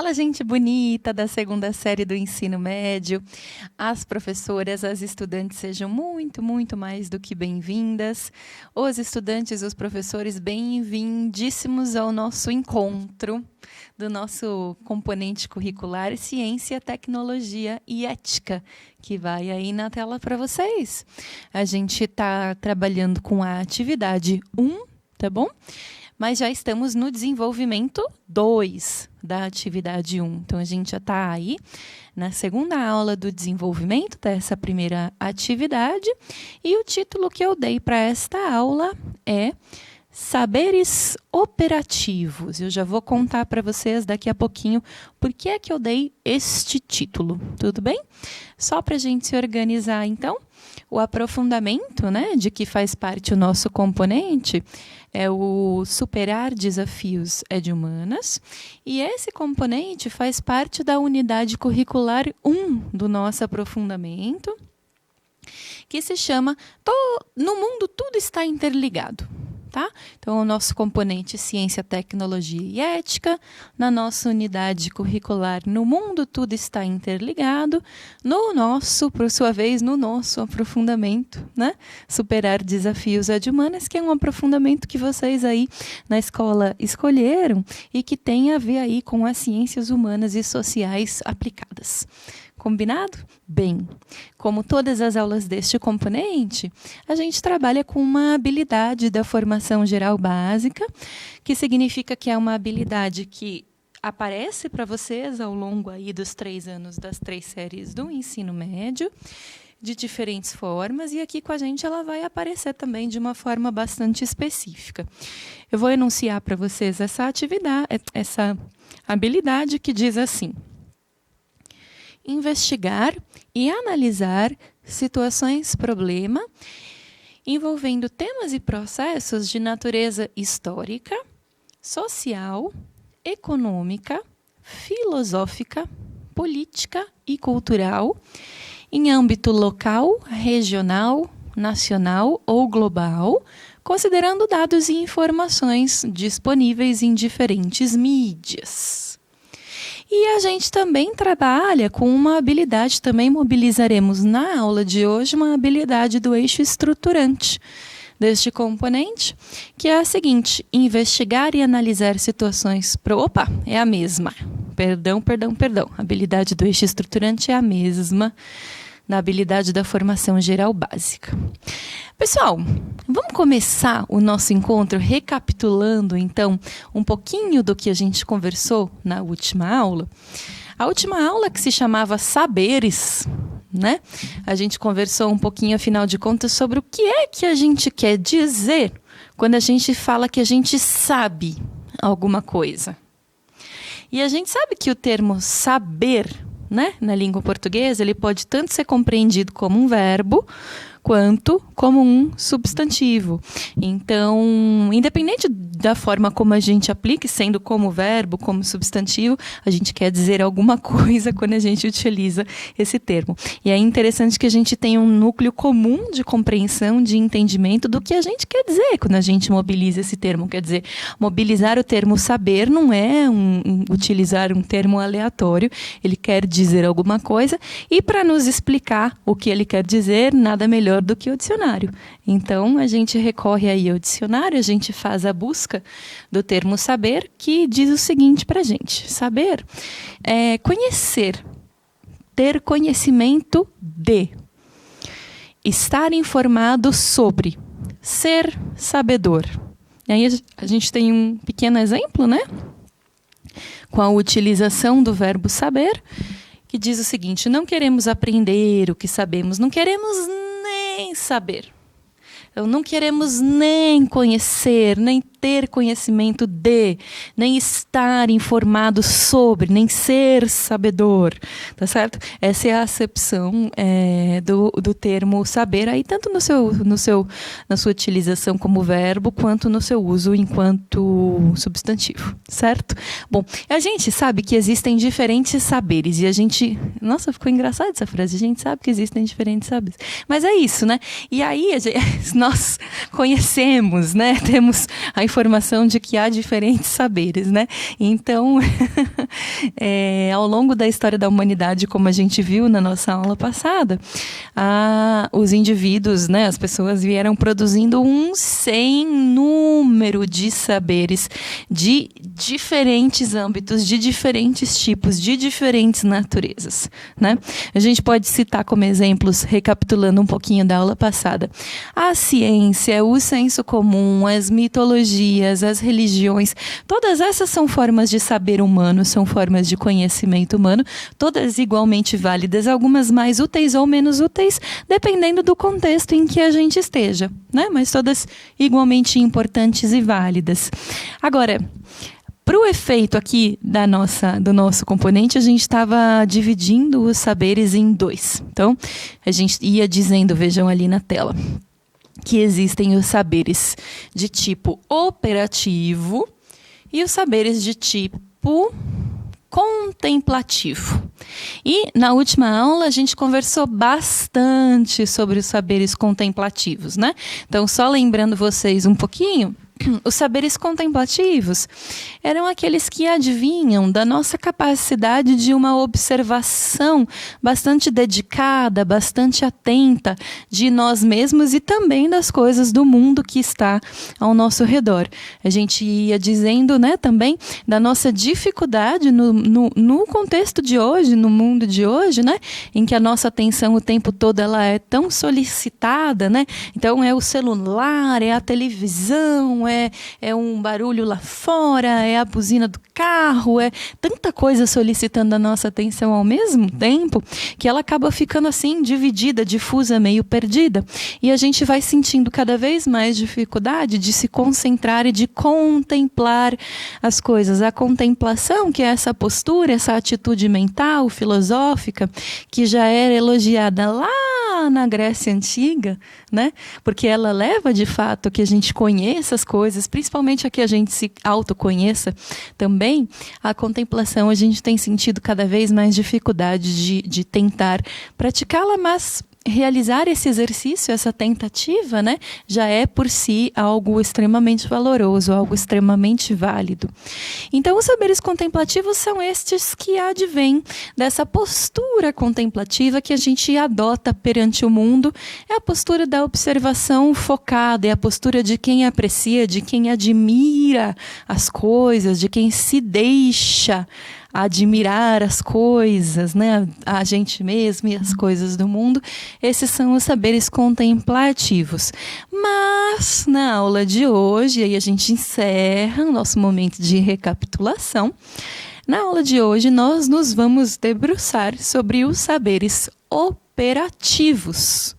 Fala, gente bonita da segunda série do ensino médio. As professoras, as estudantes sejam muito, muito mais do que bem-vindas. Os estudantes, os professores, bem-vindíssimos ao nosso encontro do nosso componente curricular Ciência, Tecnologia e Ética, que vai aí na tela para vocês. A gente está trabalhando com a atividade 1, tá bom? Mas já estamos no desenvolvimento 2 da atividade 1. Então, a gente já está aí na segunda aula do desenvolvimento dessa primeira atividade. E o título que eu dei para esta aula é Saberes Operativos. Eu já vou contar para vocês daqui a pouquinho por que é que eu dei este título. Tudo bem? Só para a gente se organizar, então. O aprofundamento, né, de que faz parte o nosso componente é o Superar Desafios de Humanas. E esse componente faz parte da unidade curricular 1 do nosso aprofundamento, que se chama No Mundo Tudo Está Interligado. Tá? Então, o nosso componente Ciência, Tecnologia e Ética, na nossa unidade curricular No Mundo Tudo Está Interligado, no nosso, por sua vez, no nosso aprofundamento, né? Superar Desafios de Humanas, que é um aprofundamento que vocês aí na escola escolheram e que tem a ver aí com as ciências humanas e sociais aplicadas. Combinado? Bem, como todas as aulas deste componente, a gente trabalha com uma habilidade da formação geral básica, que significa que é uma habilidade que aparece para vocês ao longo aí dos 3 anos das 3 séries do ensino médio, de diferentes formas, e aqui com a gente ela vai aparecer também de uma forma bastante específica. Eu vou enunciar para vocês essa atividade, essa habilidade que diz assim: investigar e analisar situações-problema envolvendo temas e processos de natureza histórica, social, econômica, filosófica, política e cultural, em âmbito local, regional, nacional ou global, considerando dados e informações disponíveis em diferentes mídias. E a gente também trabalha com uma habilidade, também mobilizaremos na aula de hoje, uma habilidade do eixo estruturante deste componente, que é a seguinte: investigar e analisar situações... Opa, é a mesma. Perdão. A habilidade do eixo estruturante é a mesma da habilidade da formação geral básica. Pessoal, vamos começar o nosso encontro recapitulando, então, um pouquinho do que a gente conversou na última aula. A última aula, que se chamava Saberes, né? A gente conversou um pouquinho, afinal de contas, sobre o que é que a gente quer dizer quando a gente fala que a gente sabe alguma coisa. E a gente sabe que o termo saber, né, na língua portuguesa, ele pode tanto ser compreendido como um verbo, quanto como um substantivo. Então, independente da forma como a gente aplique, sendo como verbo, como substantivo, a gente quer dizer alguma coisa quando a gente utiliza esse termo. E é interessante que a gente tenha um núcleo comum de compreensão, de entendimento do que a gente quer dizer quando a gente mobiliza esse termo. Quer dizer, mobilizar o termo saber não é utilizar um termo aleatório, ele quer dizer alguma coisa, e para nos explicar o que ele quer dizer, nada melhor do que o dicionário. Então, a gente recorre aí ao dicionário, a gente faz a busca do termo saber, que diz o seguinte para a gente: saber é conhecer, ter conhecimento de, estar informado sobre, ser sabedor. E aí a gente tem um pequeno exemplo, né? Com a utilização do verbo saber, que diz o seguinte: não queremos aprender o que sabemos, não queremos nem saber. Então, não queremos nem conhecer, nem ter conhecimento de, nem estar informado sobre, nem ser sabedor, tá certo? Essa é a acepção do termo saber, aí tanto na sua utilização como verbo, quanto no seu uso enquanto substantivo, certo? Bom, a gente sabe que existem diferentes saberes, e a gente... Nossa, ficou engraçada essa frase, a gente sabe que existem diferentes saberes. Mas é isso, né? E aí, nós conhecemos, né? Temos a informação de que há diferentes saberes, né? Então, ao longo da história da humanidade, como a gente viu na nossa aula passada, os indivíduos, né, as pessoas vieram produzindo um sem número de saberes de diferentes âmbitos, de diferentes tipos, de diferentes naturezas, né? A gente pode citar como exemplos, recapitulando um pouquinho da aula passada, a ciência, o senso comum, as mitologias, as religiões, todas essas são formas de saber humano, são formas de conhecimento humano, todas igualmente válidas, algumas mais úteis ou menos úteis, dependendo do contexto em que a gente esteja, né? Mas todas igualmente importantes e válidas. Agora, para o efeito aqui do nosso componente, a gente estava dividindo os saberes em dois. Então, a gente ia dizendo, vejam ali na tela, que existem os saberes de tipo operativo e os saberes de tipo contemplativo. E na última aula a gente conversou bastante sobre os saberes contemplativos, né? Então, só lembrando vocês um pouquinho, os saberes contemplativos eram aqueles que adivinham da nossa capacidade de uma observação bastante dedicada, bastante atenta de nós mesmos e também das coisas do mundo que está ao nosso redor. A gente ia dizendo, né, também da nossa dificuldade no contexto de hoje, no mundo de hoje, né, em que a nossa atenção o tempo todo ela é tão solicitada, né? Então é o celular, é a televisão, é um barulho lá fora, é a buzina do carro, é tanta coisa solicitando a nossa atenção ao mesmo tempo, que ela acaba ficando assim, dividida, difusa, meio perdida. E a gente vai sentindo cada vez mais dificuldade de se concentrar e de contemplar as coisas. A contemplação, que é essa postura, essa atitude mental, filosófica, que já era elogiada lá na Grécia Antiga, né? Porque ela leva, de fato, que a gente conheça as coisas, principalmente a que a gente se autoconheça também. A contemplação, a gente tem sentido cada vez mais dificuldade de tentar praticá-la, mas realizar esse exercício, essa tentativa, né, já é por si algo extremamente valoroso, algo extremamente válido. Então, os saberes contemplativos são estes que advêm dessa postura contemplativa que a gente adota perante o mundo. É a postura da observação focada, é a postura de quem aprecia, de quem admira as coisas, de quem se deixa admirar as coisas, né? A gente mesmo e as coisas do mundo. Esses são os saberes contemplativos. Mas, na aula de hoje, aí a gente encerra o nosso momento de recapitulação. Na aula de hoje, nós nos vamos debruçar sobre os saberes operativos,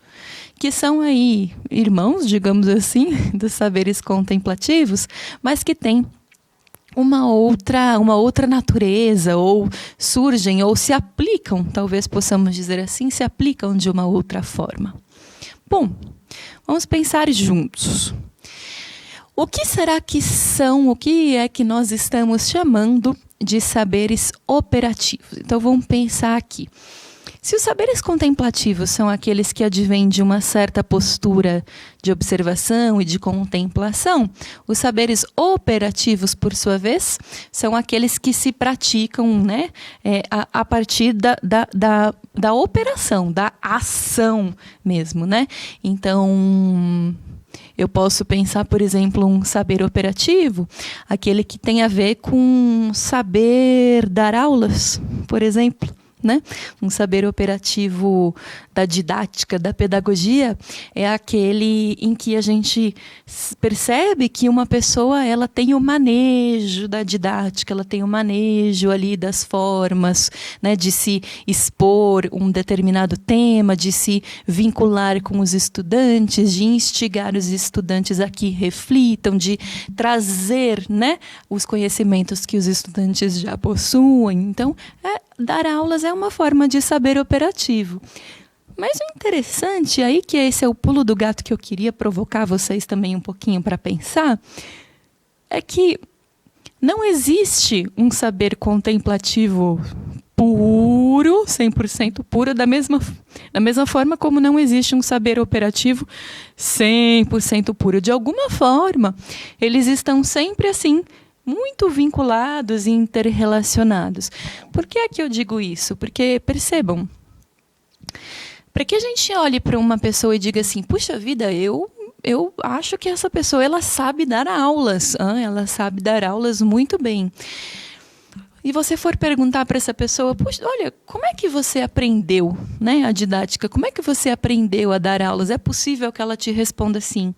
que são aí irmãos, digamos assim, dos saberes contemplativos, mas que têm uma outra natureza, ou surgem, ou se aplicam, talvez possamos dizer assim, se aplicam de uma outra forma. Bom, vamos pensar juntos. O que será que são, o que é que nós estamos chamando de saberes operativos? Então vamos pensar aqui. Se os saberes contemplativos são aqueles que advêm de uma certa postura de observação e de contemplação, os saberes operativos, por sua vez, são aqueles que se praticam, né, a partir da operação, da ação mesmo, né? Então, eu posso pensar, por exemplo, um saber operativo, aquele que tem a ver com saber dar aulas, por exemplo. Né? Um saber operativo da didática, da pedagogia, é aquele em que a gente percebe que uma pessoa ela tem o manejo da didática, ela tem o manejo ali das formas, né, de se expor um determinado tema, de se vincular com os estudantes, de instigar os estudantes a que reflitam, de trazer, né, os conhecimentos que os estudantes já possuem. Então, dar aulas é uma forma de saber operativo. Mas o interessante, aí que esse é o pulo do gato que eu queria provocar vocês também um pouquinho para pensar, é que não existe um saber contemplativo puro, 100% puro, da mesma forma como não existe um saber operativo 100% puro. De alguma forma, eles estão sempre assim, muito vinculados e interrelacionados. Por que é que eu digo isso? Porque, percebam, para que a gente olhe para uma pessoa e diga assim, puxa vida, eu acho que essa pessoa ela sabe dar aulas, ela sabe dar aulas muito bem. E você for perguntar para essa pessoa, puxa, olha, como é que você aprendeu, né, a didática? Como é que você aprendeu a dar aulas? É possível que ela te responda assim,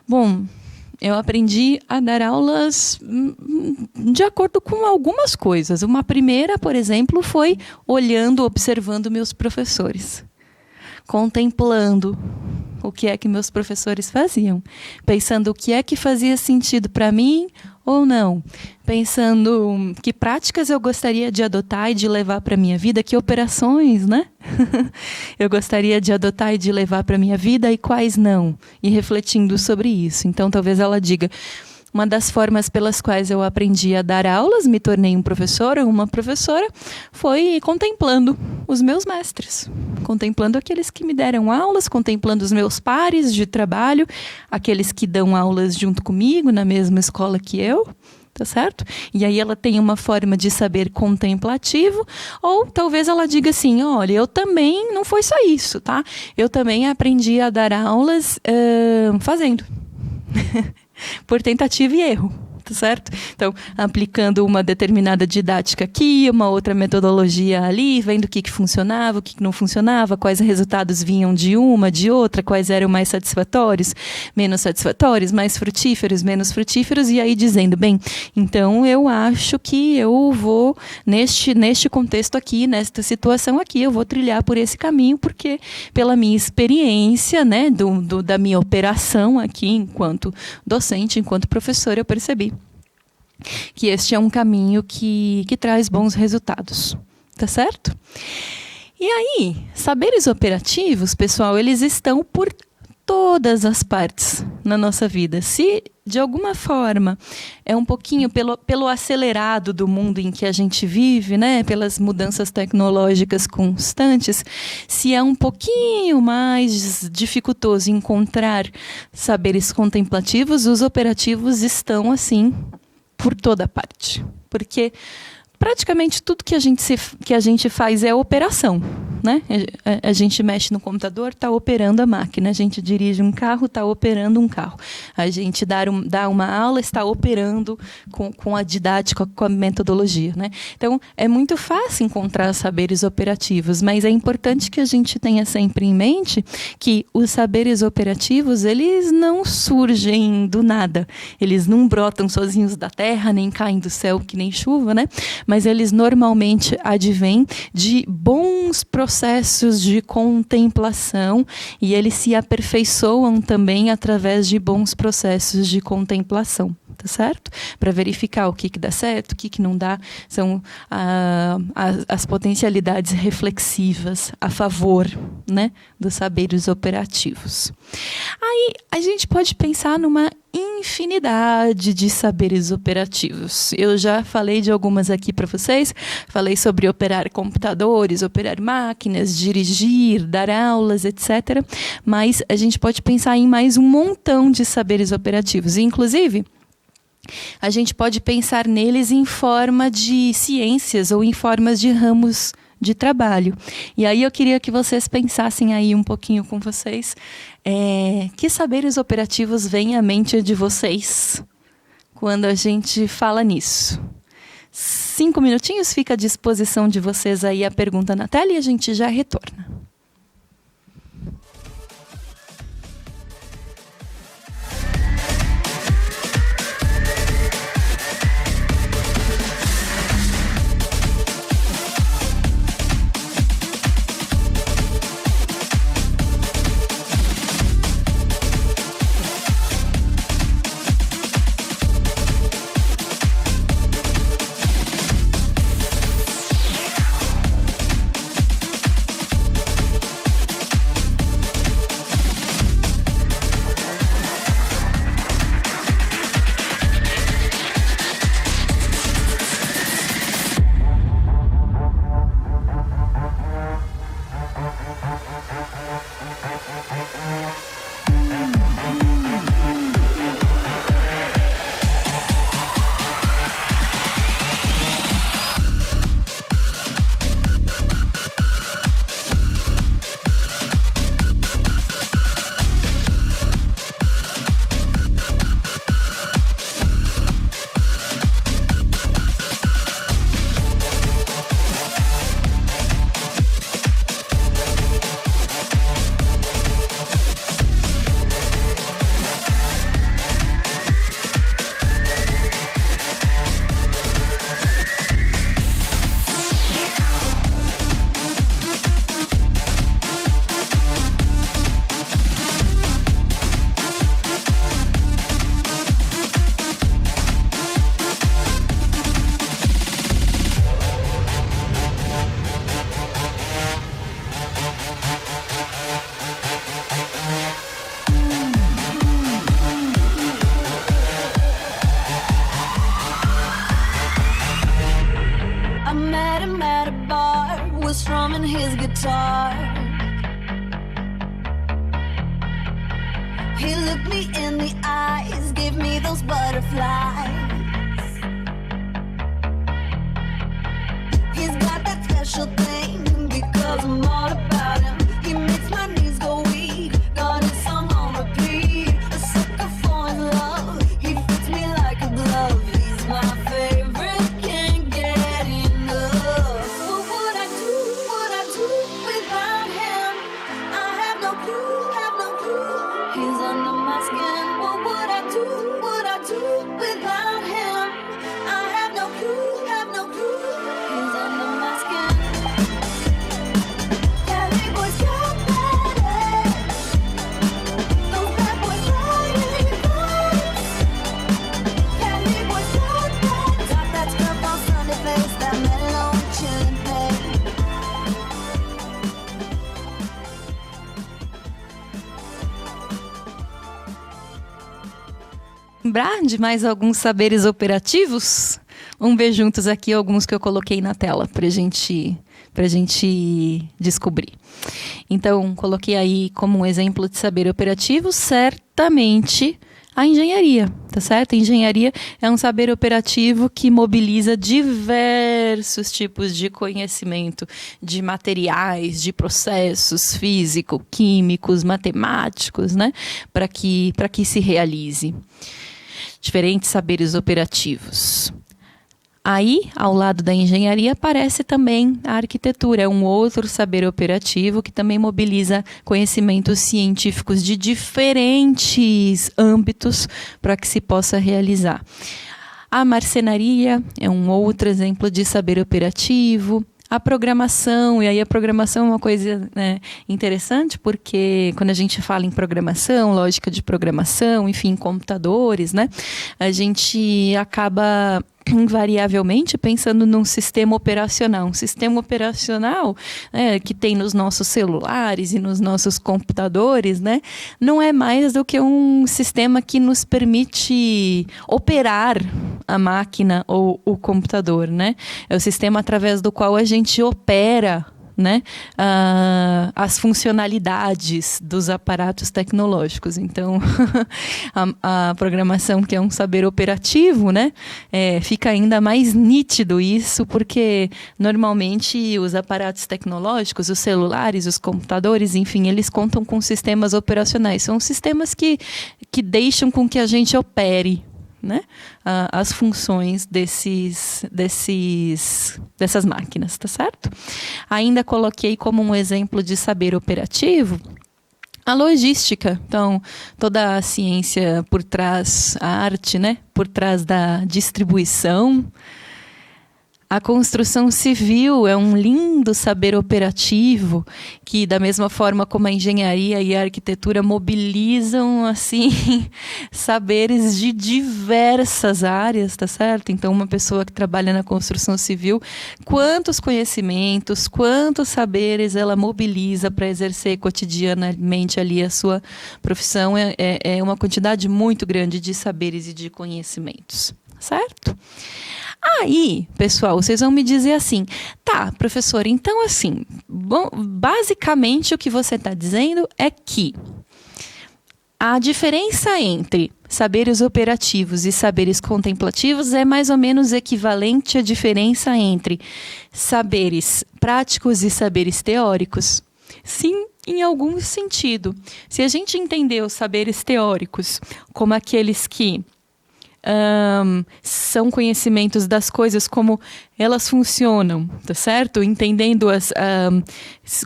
bom, eu aprendi a dar aulas de acordo com algumas coisas. Uma primeira, por exemplo, foi olhando, observando meus professores, contemplando o que é que meus professores faziam, pensando o que é que fazia sentido para mim ou não, pensando que práticas eu gostaria de adotar e de levar para a minha vida, que operações, né? eu gostaria de adotar e de levar para a minha vida e quais não, e refletindo sobre isso. Então, talvez ela diga, uma das formas pelas quais eu aprendi a dar aulas, me tornei um professor ou uma professora, foi contemplando os meus mestres, contemplando aqueles que me deram aulas, contemplando os meus pares de trabalho, aqueles que dão aulas junto comigo na mesma escola que eu, tá certo? E aí ela tem uma forma de saber contemplativo, ou talvez ela diga assim, olha, eu também, não foi só isso, tá? Eu também aprendi a dar aulas fazendo. Por tentativa e erro, tá certo? Então, aplicando uma determinada didática aqui, uma outra metodologia ali, vendo o que funcionava, o que não funcionava, quais resultados vinham de uma, de outra, quais eram mais satisfatórios, menos satisfatórios, mais frutíferos, menos frutíferos, e aí dizendo, bem, então eu acho que eu vou, neste contexto aqui, nesta situação aqui, eu vou trilhar por esse caminho, porque pela minha experiência, né, da minha operação aqui, enquanto docente, enquanto professora, eu percebi que este é um caminho que traz bons resultados, tá certo? E aí, saberes operativos, pessoal, eles estão por todas as partes na nossa vida. Se, de alguma forma, é um pouquinho pelo acelerado do mundo em que a gente vive, né, pelas mudanças tecnológicas constantes, se é um pouquinho mais dificultoso encontrar saberes contemplativos, os operativos estão, assim, por toda parte, porque praticamente tudo que a gente faz é operação, né? A gente mexe no computador, está operando a máquina. A gente dirige um carro, está operando um carro. A gente dá uma aula, está operando com a didática, com a metodologia, né? Então, é muito fácil encontrar saberes operativos, mas é importante que a gente tenha sempre em mente que os saberes operativos, eles não surgem do nada. Eles não brotam sozinhos da terra, nem caem do céu que nem chuva, né? Mas eles normalmente advêm de bons processos de contemplação e eles se aperfeiçoam também através de bons processos de contemplação, tá certo? Para verificar o que dá certo, o que não dá, são as potencialidades reflexivas a favor, né, dos saberes operativos. Aí a gente pode pensar numa infinidade de saberes operativos. Eu já falei de algumas aqui para vocês, falei sobre operar computadores, operar máquinas, dirigir, dar aulas, etc. Mas a gente pode pensar em mais um montão de saberes operativos. Inclusive, a gente pode pensar neles em forma de ciências ou em formas de ramos de trabalho. E aí eu queria que vocês pensassem aí um pouquinho com vocês, que saberes operativos vêm à mente de vocês quando a gente fala nisso? 5 minutinhos, fica à disposição de vocês aí a pergunta na tela e a gente já retorna. Strumming his guitar. He looked me in the eyes, gave me those butterflies. He's got that special thing because I'm all about him. He makes my knees go weak, got his song on repeat. A sucker for his love, he fits me like a glove. He's my favorite, can't get enough. What would I do without him? I have no clue, have no clue. He's under my skin. What would I do without him? I have no clue, have no clue. He's under my skin. Cali boys got that edge. Those bad boys riding bikes. Cali boys got that. Got that scrub on Sunday face, that mellow chillin' pain. Lembrar de mais alguns saberes operativos? Vamos ver juntos aqui alguns que eu coloquei na tela para gente descobrir. Então, coloquei aí como um exemplo de saber operativo, certamente a engenharia, tá certo? A engenharia é um saber operativo que mobiliza diversos tipos de conhecimento, de materiais, de processos físicos, químicos, matemáticos, né? Para que se realize. Diferentes saberes operativos. Aí, ao lado da engenharia, aparece também a arquitetura. É um outro saber operativo que também mobiliza conhecimentos científicos de diferentes âmbitos para que se possa realizar. A marcenaria é um outro exemplo de saber operativo. A programação, e aí a programação é uma coisa, né, interessante, porque quando a gente fala em programação, lógica de programação, enfim, computadores, né, a gente acaba invariavelmente pensando num sistema operacional. Um sistema operacional, né, que tem nos nossos celulares e nos nossos computadores, né, não é mais do que um sistema que nos permite operar a máquina ou o computador, né? É o sistema através do qual a gente opera, né, as funcionalidades dos aparatos tecnológicos. Então, a programação, que é um saber operativo, né, fica ainda mais nítido isso, porque normalmente os aparatos tecnológicos, os celulares, os computadores, enfim, eles contam com sistemas operacionais. São sistemas que deixam com que a gente opere, né, as funções dessas máquinas, tá certo? Ainda coloquei como um exemplo de saber operativo a logística. Então, toda a ciência por trás, a arte, né, por trás da distribuição. A construção civil é um lindo saber operativo que, da mesma forma como a engenharia e a arquitetura, mobilizam, assim, saberes de diversas áreas, tá certo? Então, uma pessoa que trabalha na construção civil, quantos conhecimentos, quantos saberes ela mobiliza para exercer cotidianamente ali a sua profissão, é uma quantidade muito grande de saberes e de conhecimentos, certo? Aí, pessoal, vocês vão me dizer assim, tá, professor, então assim, bom, basicamente o que você está dizendo é que a diferença entre saberes operativos e saberes contemplativos é mais ou menos equivalente à diferença entre saberes práticos e saberes teóricos. Sim, em algum sentido. Se a gente entender os saberes teóricos como aqueles que são conhecimentos das coisas, como elas funcionam, tá certo? Entendendo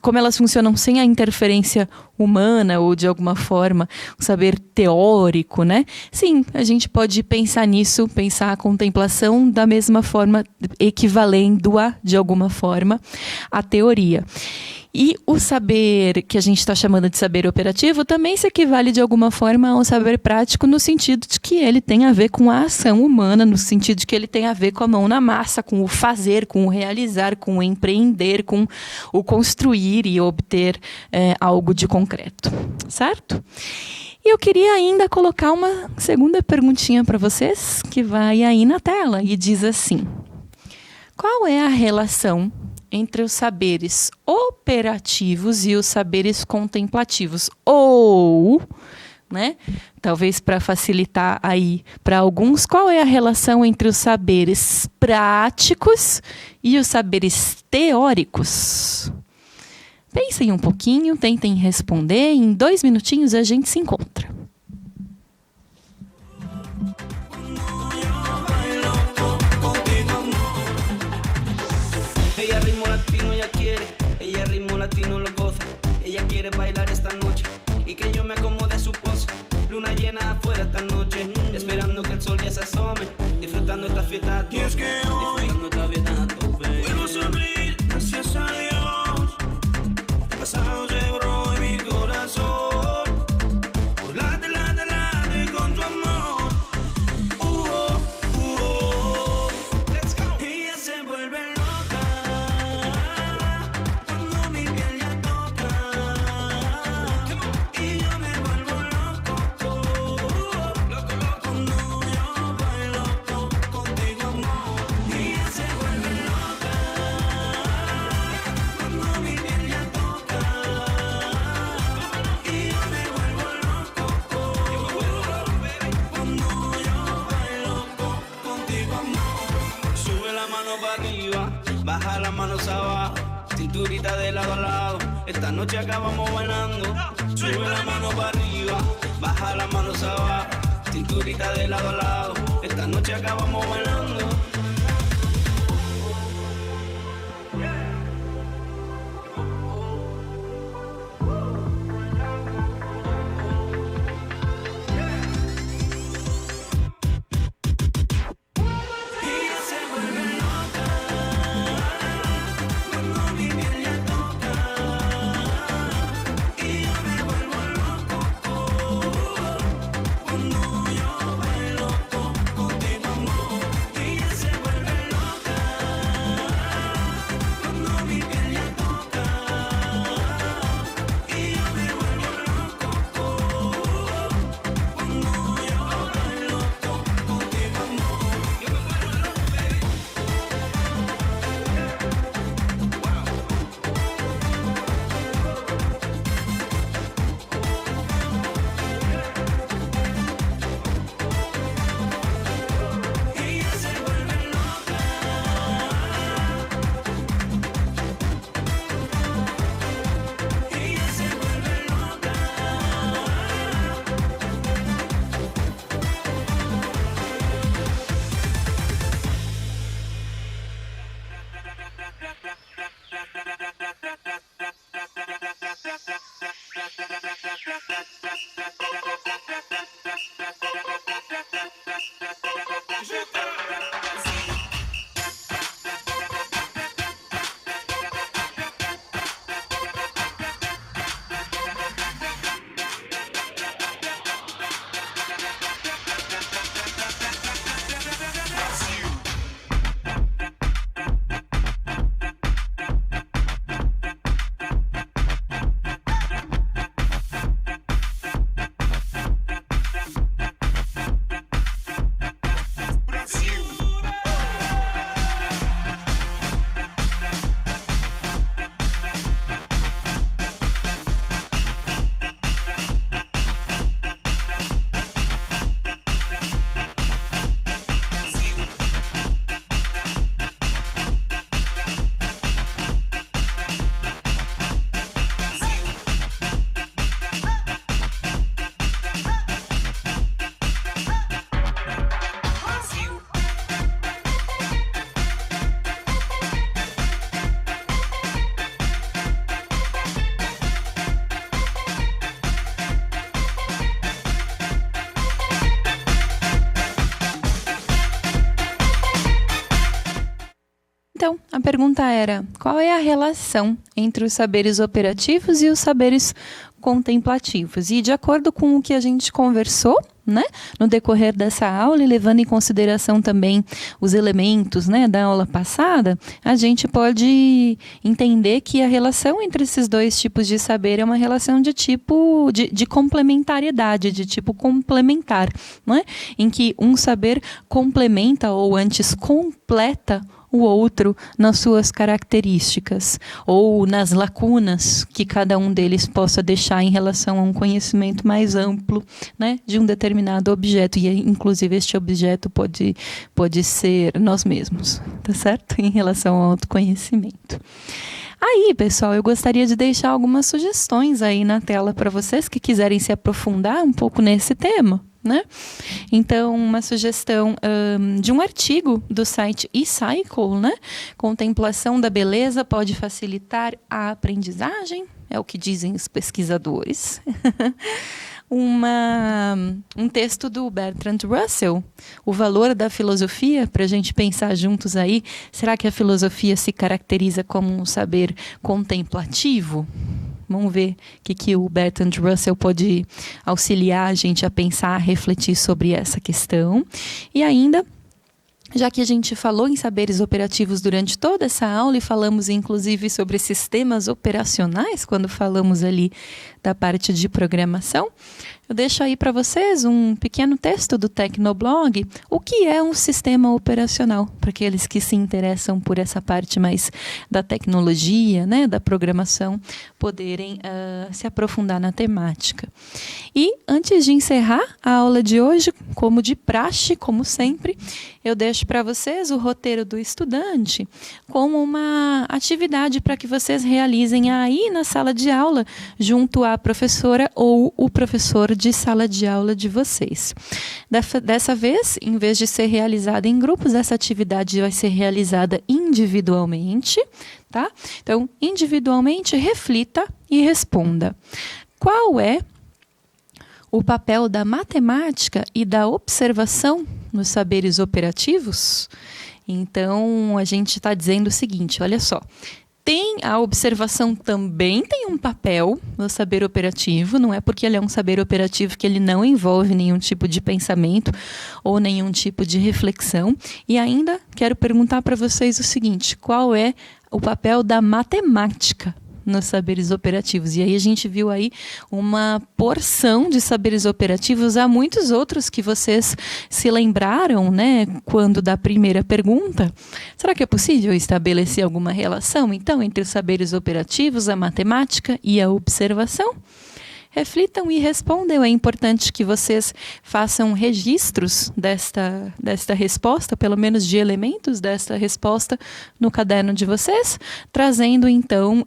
como elas funcionam sem a interferência humana ou de alguma forma, um saber teórico, né? Sim, a gente pode pensar nisso, pensar a contemplação da mesma forma, equivalendo-a, de alguma forma, à teoria. E o saber que a gente está chamando de saber operativo também se equivale de alguma forma ao saber prático, no sentido de que ele tem a ver com a ação humana, no sentido de que ele tem a ver com a mão na massa, com o fazer, com o realizar, com o empreender, com o construir e obter algo de concreto, certo? E eu queria ainda colocar uma segunda perguntinha para vocês, que vai aí na tela, e diz assim: qual é a relação entre os saberes operativos e os saberes contemplativos? Ou, né, talvez para facilitar aí para alguns, qual é a relação entre os saberes práticos e os saberes teóricos? Pensem um pouquinho, tentem responder. Em 2 minutinhos a gente se encontra. Ella ritmo latino, ella quiere, ella ritmo latino lo goza. Ella quiere bailar esta noche y que yo me acomode a su pose. Luna llena afuera esta noche, esperando que el sol ya se asome, disfrutando esta fiesta a tope, disfrutando esta fiesta a tope. Puedo sonreír, gracias a Dios. El pasado se borró de mi corazón. Por late, late, late con tu amor. Let's go. Ella se vuelve loca cuando mi piel ya toca. Y yo me vuelvo loco, loco, loco. Cuando yo bailo contigo, amor. Ella se vuelve loca cuando mi piel ya toca. Y yo me vuelvo loco, cuando yo bailo contigo, amor. Sube la mano para arriba, baja las manos abajo, cinturita de lado a lado. Esta noche acabamos bailando. Sube la mano para arriba, baja las manos abajo, cinturita de lado a lado. Esta noche acabamos bailando. Ella se vuelve loca cuando mi piel ya toca. Y yo me vuelvo loco cuando yo bailo contigo, amor. Ella se vuelve loca cuando mi piel ya toca. Y yo me vuelvo loco cuando yo bailo contigo, amor. Yo me vuelvo loco, baby. Ella se vuelve loca. Ella se vuelve loca. Então, a pergunta era: qual é a relação entre os saberes operativos e os saberes contemplativos? E de acordo com o que a gente conversou, né, no decorrer dessa aula, e levando em consideração também os elementos, né, da aula passada, a gente pode entender que a relação entre esses dois tipos de saber é uma relação de tipo de complementariedade, de tipo complementar, né, em que um saber complementa ou antes completa o outro nas suas características ou nas lacunas que cada um deles possa deixar em relação a um conhecimento mais amplo, né, de um determinado objeto, e inclusive este objeto pode ser nós mesmos, tá certo? Em relação ao autoconhecimento. Aí, pessoal, eu gostaria de deixar algumas sugestões aí na tela para vocês que quiserem se aprofundar um pouco nesse tema, né? Então, uma sugestão de um artigo do site eCycle, né? Contemplação da beleza pode facilitar a aprendizagem, é o que dizem os pesquisadores. Um texto do Bertrand Russell, O Valor da Filosofia, para a gente pensar juntos aí, será que a filosofia se caracteriza como um saber contemplativo? Vamos ver o que o Bertrand Russell pode auxiliar a gente a pensar, a refletir sobre essa questão. E ainda, já que a gente falou em saberes operativos durante toda essa aula e falamos inclusive sobre sistemas operacionais, quando falamos ali da parte de programação, eu deixo aí para vocês um pequeno texto do Tecnoblog, o que é um sistema operacional, para aqueles que se interessam por essa parte mais da tecnologia, né, da programação, poderem se aprofundar na temática. E antes de encerrar a aula de hoje, como de praxe, como sempre, eu deixo para vocês o roteiro do estudante como uma atividade para que vocês realizem aí na sala de aula, junto à professora ou o professor de sala de aula de vocês. Dessa vez, em vez de ser realizada em grupos, essa atividade vai ser realizada individualmente, tá? Então, individualmente, reflita e responda. Qual é o papel da matemática e da observação nos saberes operativos? Então, a gente está dizendo o seguinte, olha só. A observação também tem um papel no saber operativo, não é porque ele é um saber operativo que ele não envolve nenhum tipo de pensamento ou nenhum tipo de reflexão. E ainda quero perguntar para vocês o seguinte, qual é o papel da matemática nos saberes operativos? E aí a gente viu aí uma porção de saberes operativos, há muitos outros que vocês se lembraram, né, quando da primeira pergunta. Será que é possível estabelecer alguma relação, então, entre os saberes operativos, a matemática e a observação? Reflitam e respondam. É importante que vocês façam registros desta resposta, pelo menos de elementos desta resposta no caderno de vocês, trazendo então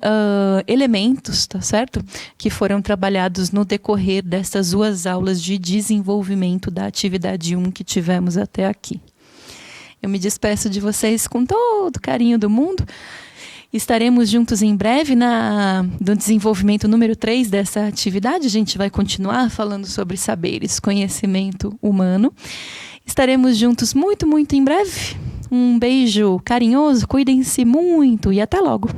elementos, tá certo? Que foram trabalhados no decorrer destas 2 aulas de desenvolvimento da atividade 1 que tivemos até aqui. Eu me despeço de vocês com todo o carinho do mundo. Estaremos juntos em breve no desenvolvimento número 3 dessa atividade. A gente vai continuar falando sobre saberes, conhecimento humano. Estaremos juntos muito, muito em breve. Um beijo carinhoso, cuidem-se muito e até logo!